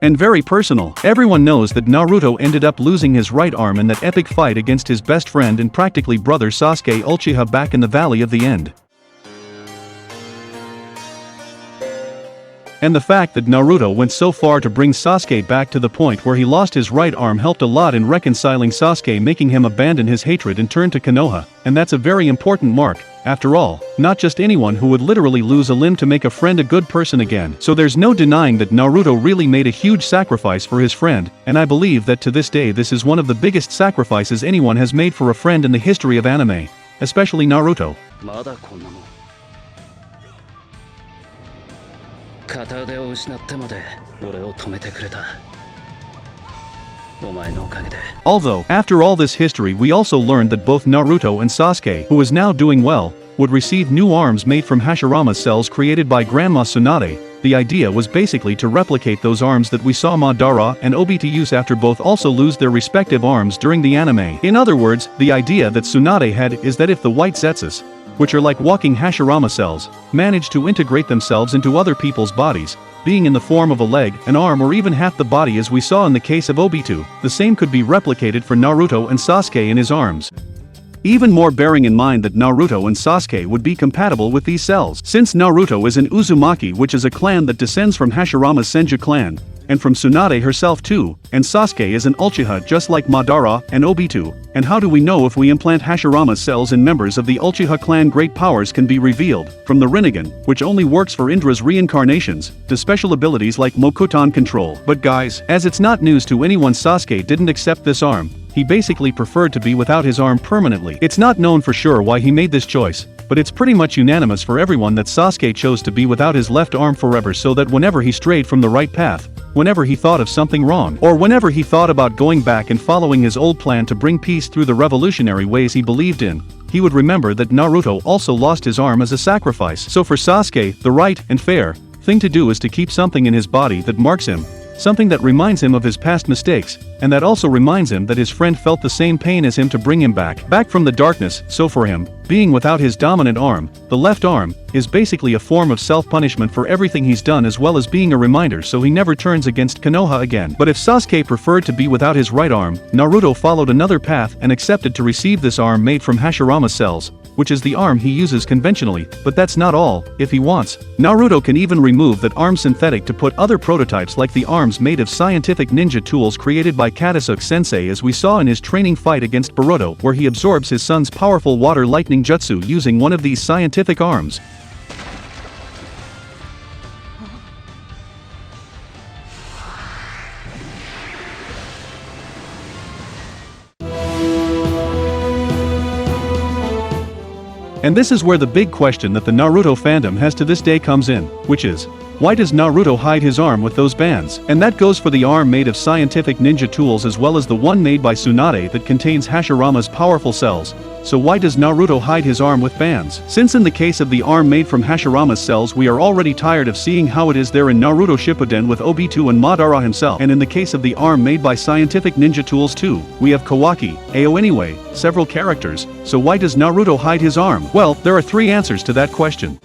and very personal. Everyone knows that Naruto ended up losing his right arm in that epic fight against his best friend and practically brother Sasuke Uchiha back in the Valley of the End. And the fact that Naruto went so far to bring Sasuke back to the point where he lost his right arm helped a lot in reconciling Sasuke, making him abandon his hatred and turn to Konoha, and that's a very important mark. After all, not just anyone who would literally lose a limb to make a friend a good person again. So there's no denying that Naruto really made a huge sacrifice for his friend, and I believe that to this day this is one of the biggest sacrifices anyone has made for a friend in the history of anime, especially Naruto. Although, after all this history, we also learned that both Naruto and Sasuke, who is now doing well, would receive new arms made from Hashirama's cells created by Grandma Tsunade. The idea was basically to replicate those arms that we saw Madara and Obito use after both also lose their respective arms during the anime. In other words, the idea that Tsunade had is that if the white Zetsus, which are like walking Hashirama cells, manage to integrate themselves into other people's bodies, being in the form of a leg, an arm, or even half the body as we saw in the case of Obito, the same could be replicated for Naruto and Sasuke in his arms. Even more bearing in mind that Naruto and Sasuke would be compatible with these cells, since Naruto is an Uzumaki, which is a clan that descends from Hashirama's Senju clan, and from Tsunade herself too, and Sasuke is an Uchiha just like Madara and Obito. And how do we know if we implant Hashirama's cells in members of the Uchiha clan? Great powers can be revealed, from the Rinnegan, which only works for Indra's reincarnations, to special abilities like Mokuton control. But guys, as it's not news to anyone, Sasuke didn't accept this arm. He basically preferred to be without his arm permanently. It's not known for sure why he made this choice, but it's pretty much unanimous for everyone that Sasuke chose to be without his left arm forever, so that whenever he strayed from the right path, whenever he thought of something wrong, or whenever he thought about going back and following his old plan to bring peace through the revolutionary ways he believed in, he would remember that Naruto also lost his arm as a sacrifice. So for Sasuke, the right and fair thing to do is to keep something in his body that marks him, something that reminds him of his past mistakes, and that also reminds him that his friend felt the same pain as him to bring him back from the darkness. So for him, being without his dominant arm, the left arm, is basically a form of self-punishment for everything he's done, as well as being a reminder so he never turns against Konoha again. But if Sasuke preferred to be without his right arm, Naruto followed another path and accepted to receive this arm made from Hashirama's cells, which is the arm he uses conventionally. But that's not all. If he wants, Naruto can even remove that arm synthetic to put other prototypes like the arms made of scientific ninja tools created by Katasuke-sensei, as we saw in his training fight against Boruto, where he absorbs his son's powerful water lightning jutsu using one of these scientific arms. And this is where the big question that the Naruto fandom has to this day comes in, which is, why does Naruto hide his arm with those bands? And that goes for the arm made of scientific ninja tools as well as the one made by Tsunade that contains Hashirama's powerful cells. So why does Naruto hide his arm with bands? Since in the case of the arm made from Hashirama's cells we are already tired of seeing how it is there in Naruto Shippuden with Obito and Madara himself, and in the case of the arm made by scientific ninja tools too, we have Kawaki, Ao anyway, several characters. So why does Naruto hide his arm? Well, there are three answers to that question.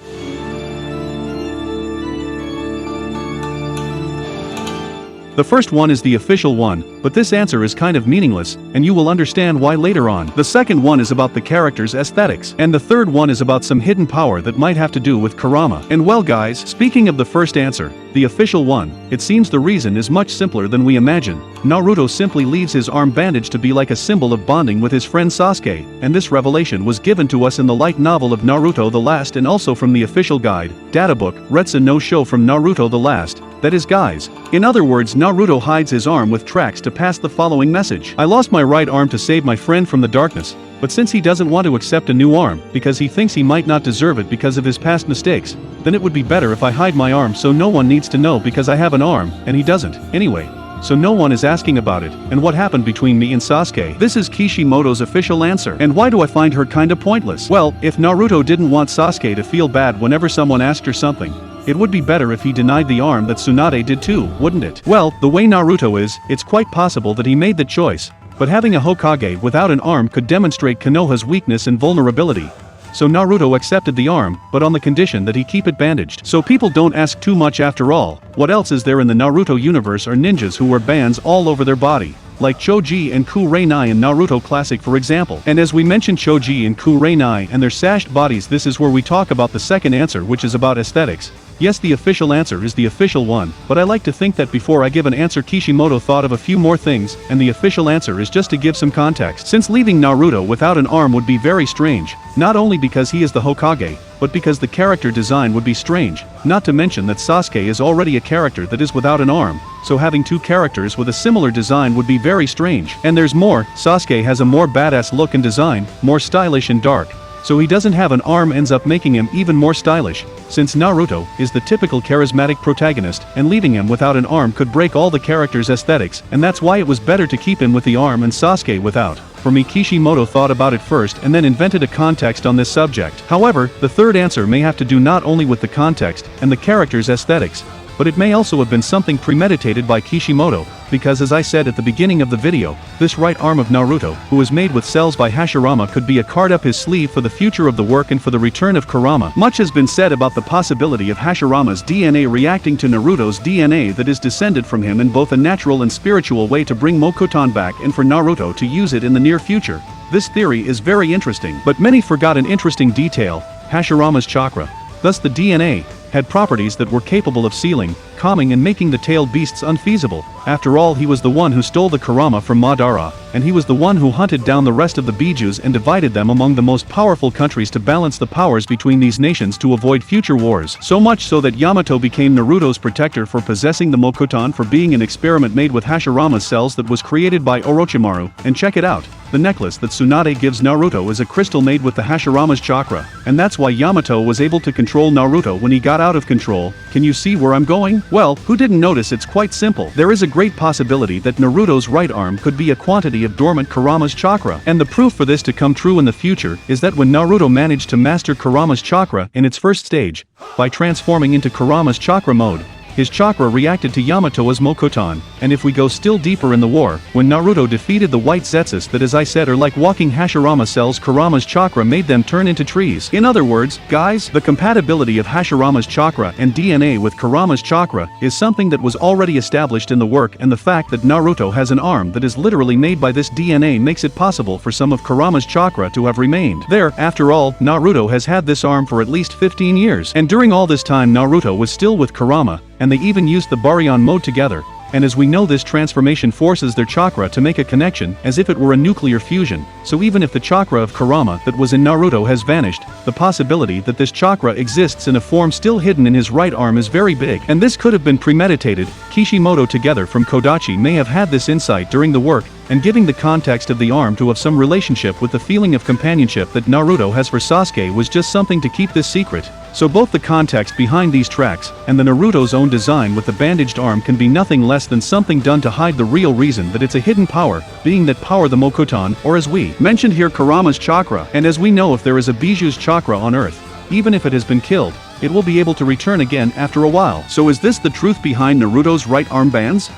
The first one is the official one, but this answer is kind of meaningless, and you will understand why later on. The second one is about the character's aesthetics, and the third one is about some hidden power that might have to do with Kurama. And well guys, speaking of the first answer, the official one, it seems the reason is much simpler than we imagine. Naruto simply leaves his arm bandaged to be like a symbol of bonding with his friend Sasuke, and this revelation was given to us in the light novel of Naruto the Last and also from the official guide, databook, Retsu no Sho from Naruto the Last. That is guys. In other words, Naruto hides his arm with tracks to pass the following message. I lost my right arm to save my friend from the darkness, but since he doesn't want to accept a new arm because he thinks he might not deserve it because of his past mistakes, then it would be better if I hide my arm so no one needs to know because I have an arm, and he doesn't, anyway. So no one is asking about it, and what happened between me and Sasuke. This is Kishimoto's official answer. And why do I find her kinda pointless? Well, if Naruto didn't want Sasuke to feel bad whenever someone asked her something, it would be better if he denied the arm that Tsunade did too, wouldn't it? Well, the way Naruto is, it's quite possible that he made the choice, but having a Hokage without an arm could demonstrate Konoha's weakness and vulnerability. so Naruto accepted the arm, but on the condition that he keep it bandaged. So people don't ask too much after all. What else is there in the Naruto universe are ninjas who wear bands all over their body, like Choji and Kurenai in Naruto Classic for example. And as we mentioned Choji and Kurenai and their sashed bodies, this is where we talk about the second answer, which is about aesthetics. Yes, the official answer is the official one, but I like to think that before I give an answer Kishimoto thought of a few more things, and the official answer is just to give some context. Since leaving Naruto without an arm would be very strange, not only because he is the Hokage, but because the character design would be strange, not to mention that Sasuke is already a character that is without an arm, so having two characters with a similar design would be very strange. And there's more, Sasuke has a more badass look and design, more stylish and dark. So he doesn't have an arm ends up making him even more stylish, since Naruto is the typical charismatic protagonist, and leaving him without an arm could break all the character's aesthetics, and that's why it was better to keep him with the arm and Sasuke without. For me, Kishimoto thought about it first and then invented a context on this subject. However, the third answer may have to do not only with the context and the character's aesthetics, but it may also have been something premeditated by Kishimoto, because as I said at the beginning of the video, this right arm of Naruto, who was made with cells by Hashirama, could be a card up his sleeve for the future of the work and for the return of Kurama. Much has been said about the possibility of Hashirama's DNA reacting to Naruto's DNA that is descended from him in both a natural and spiritual way to bring Mokotan back and for Naruto to use it in the near future. This theory is very interesting, but many forgot an interesting detail: Hashirama's chakra. Thus the DNA had properties that were capable of sealing, calming and making the tailed beasts unfeasible. After all, he was the one who stole the Kurama from Madara, and he was the one who hunted down the rest of the Bijus and divided them among the most powerful countries to balance the powers between these nations to avoid future wars. So much so that Yamato became Naruto's protector for possessing the Mokotan, for being an experiment made with Hashirama's cells that was created by Orochimaru. And check it out. The necklace that Tsunade gives Naruto is a crystal made with the Hashirama's chakra, and that's why Yamato was able to control Naruto when he got out of control. Can you see where I'm going? Well, who didn't notice? It's quite simple. There is a great possibility that Naruto's right arm could be a quantity of dormant Kurama's chakra, and the proof for this to come true in the future is that when Naruto managed to master Kurama's chakra in its first stage, by transforming into Kurama's chakra mode, his chakra reacted to Yamato's Mokotan. And if we go still deeper in the war, when Naruto defeated the white Zetsus that, as I said, are like walking Hashirama cells, Kurama's chakra made them turn into trees. In other words, guys, the compatibility of Hashirama's chakra and DNA with Kurama's chakra is something that was already established in the work, and the fact that Naruto has an arm that is literally made by this DNA makes it possible for some of Kurama's chakra to have remained there. After all, Naruto has had this arm for at least 15 years, and during all this time Naruto was still with Kurama, and they even used the Baryon mode together. And as we know, this transformation forces their chakra to make a connection, as if it were a nuclear fusion. So even if the chakra of Kurama that was in Naruto has vanished, the possibility that this chakra exists in a form still hidden in his right arm is very big. And this could have been premeditated. Kishimoto together from Kodachi may have had this insight during the work, and giving the context of the arm to have some relationship with the feeling of companionship that Naruto has for Sasuke was just something to keep this secret. So both the context behind these tracks and the Naruto's own design with the bandaged arm can be nothing less than something done to hide the real reason that it's a hidden power, being that power the Mokotan, or as we mentioned here, Kurama's chakra. And as we know, if there is a Biju's chakra on earth, even if it has been killed, it will be able to return again after a while. So is this the truth behind Naruto's right arm bands?